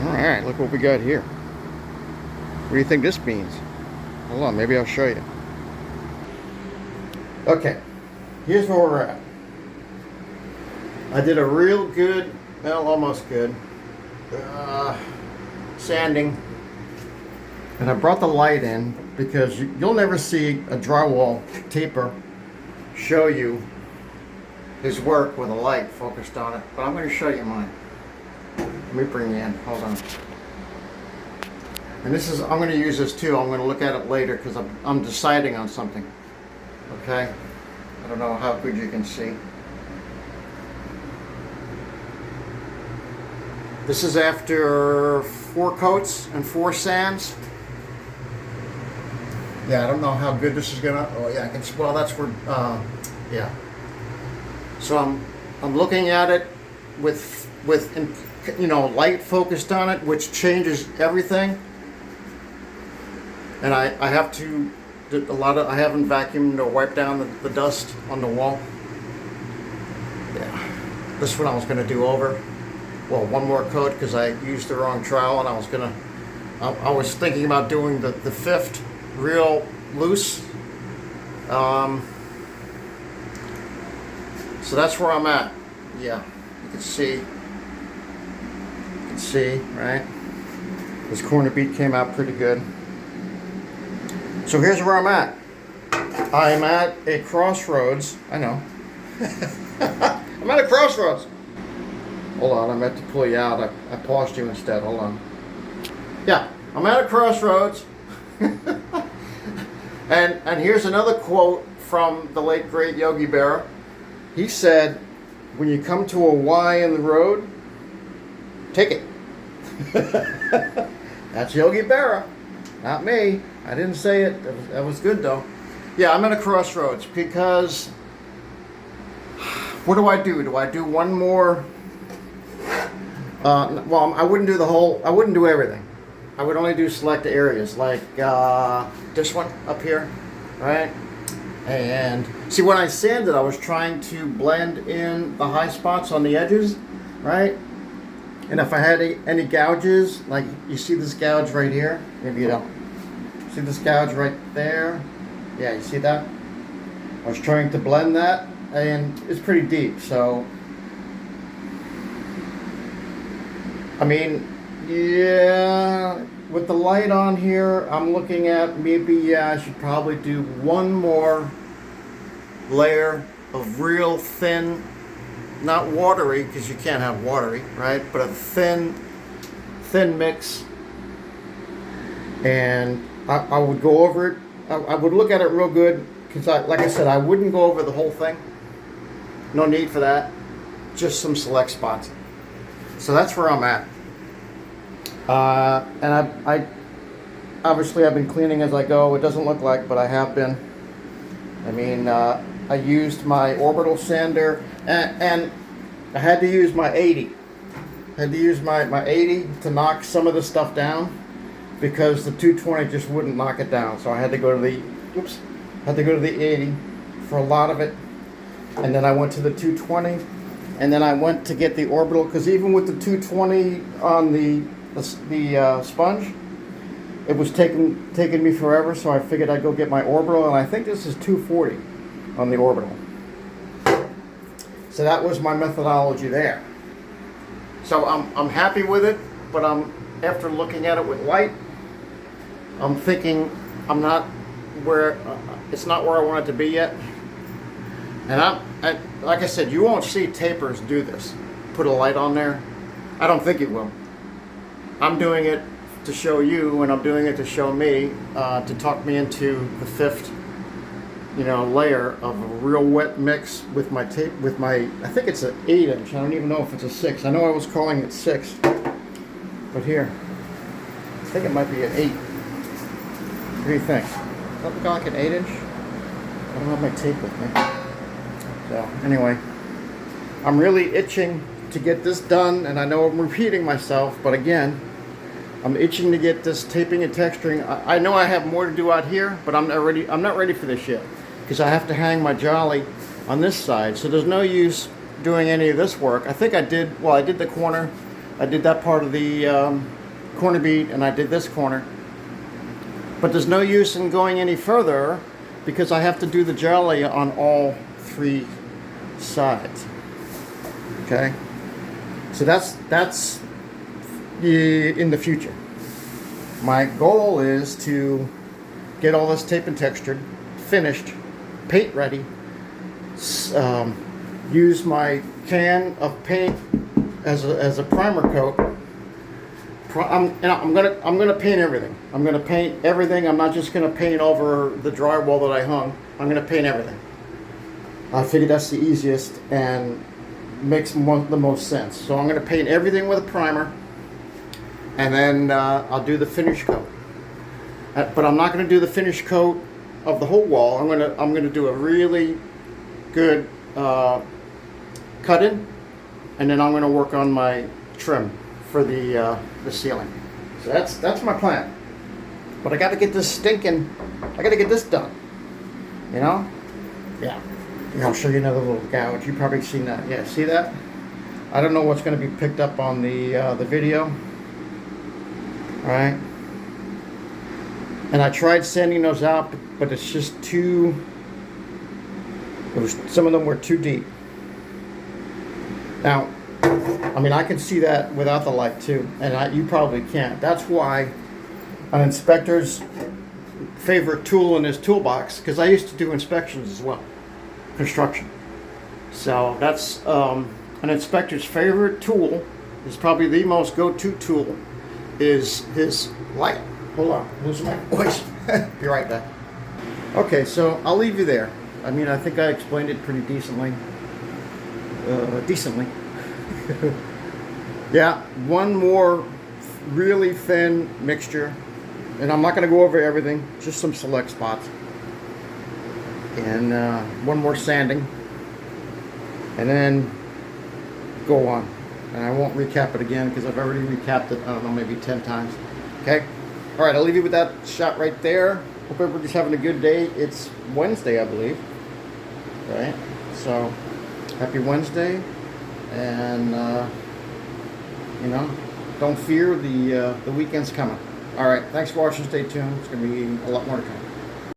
Alright, look what we got here. What do you think this means? Hold on, maybe I'll show you. Okay, here's where we're at. I did a real good, well, almost good, sanding. And I brought the light in because you'll never see a drywall taper show you his work with a light focused on it. But I'm going to show you mine. Let me bring you in. Hold on. And this is, I'm going to use this too. I'm going to look at it later because I'm deciding on something. Okay? I don't know how good you can see. This is after 4 coats and 4 sands. Yeah, I don't know how good this is gonna. Oh yeah, I can. Well, that's where. Yeah. So I'm looking at it with light focused on it, which changes everything. And I have to I haven't vacuumed or wiped down the dust on the wall. Yeah. This one I was gonna do over. Well, one more coat because I used the wrong trowel, and I was thinking about doing the 5th real loose. So that's where I'm at. Yeah, you can see. Right? This corner bead came out pretty good. So here's where I'm at. I'm at a crossroads. I know. I'm at a crossroads. Hold on, I meant to pull you out. I paused you instead. Hold on. Yeah, I'm at a crossroads. And here's another quote from the late great Yogi Berra. He said, when you come to a Y in the road, take it. That's Yogi Berra, not me. I didn't say it. That was good though. Yeah, I'm at a crossroads because what do I do? Do I do one more? Well, I wouldn't do everything. I would only do select areas like this one up here, right? And see, when I sanded, I was trying to blend in the high spots on the edges, right? And if I had any gouges, like you see this gouge right here, maybe you don't. See this gouge right there? Yeah, you see that? I was trying to blend that, and it's pretty deep, so I mean, yeah, with the light on here, I'm looking at maybe I should probably do one more layer of real thin, not watery, because you can't have watery, right? But a thin mix. And I would go over it. I would look at it real good, because like I said, I wouldn't go over the whole thing. No need for that. Just some select spots. So that's where I'm at. And I obviously I've been cleaning as I go. It doesn't look like, but I have been. I mean, I used my orbital sander, and I had to use my 80. I had to use my 80 to knock some of the stuff down because the 220 just wouldn't knock it down. So I had to go to the 80 for a lot of it, and then I went to the 220, and then I went to get the orbital, because even with the 220 on the sponge, it was taking me forever, so I figured I'd go get my orbital, and I think this is 240 on the orbital. So that was my methodology there. So I'm happy with it, but after looking at it with light, I'm thinking it's not where I want it to be yet. And like I said, you won't see tapers do this. Put a light on there. I don't think it will. I'm doing it to show you, and I'm doing it to show me, to talk me into the 5th, layer of a real wet mix with my tape, I think it's an 8-inch. I don't even know if it's a 6. I know I was calling it 6, but here, I think it might be an 8. What do you think? Does that look like an 8-inch? I don't have my tape with me. So anyway, I'm really itching to get this done, and I know I'm repeating myself, but again, I'm itching to get this taping and texturing. I know I have more to do out here, but I'm not ready for this yet, because I have to hang my jolly on this side, so there's no use doing any of this work. I think I did the corner I did that part of the corner bead, and I did this corner. But there's no use in going any further because I have to do the jelly on all 3 sides. Okay, so that's in the future. My goal is to get all this tape and textured, finished, paint ready. Use my can of paint as a primer coat. I'm gonna paint everything. I'm gonna paint everything. I'm not just gonna paint over the drywall that I hung. I'm gonna paint everything. I figured that's the easiest and makes the most sense. So I'm gonna paint everything with a primer, and then I'll do the finish coat. But I'm not gonna do the finish coat of the whole wall. I'm gonna do a really good cut-in, and then I'm gonna work on my trim for the ceiling. So that's my plan. But I got to get this done. You know? Yeah. I'll show you another little gouge. You've probably seen that. Yeah, see that? I don't know what's going to be picked up on the video. All right. And I tried sanding those out, but it's just too. Some of them were too deep. Now, I mean, I can see that without the light too, and you probably can't. That's why an inspector's favorite tool in his toolbox, because I used to do inspections as well, construction. So that's an inspector's favorite tool, is probably the most go-to tool, is his light. Hold on, losing my voice. Be right back. Okay, so I'll leave you there. I mean, I think I explained it pretty decently. Yeah, one more really thin mixture, and I'm not going to go over everything, just some select spots, and one more sanding, and then go on. And I won't recap it again because I've already recapped it, I don't know, maybe 10 times. Okay, all right, I'll leave you with that shot right there. Hope everybody's having a good day. It's Wednesday, I believe, right? So happy Wednesday. And you know, don't fear, the weekend's coming. All right, thanks for watching. Stay tuned. It's going to be a lot more to come.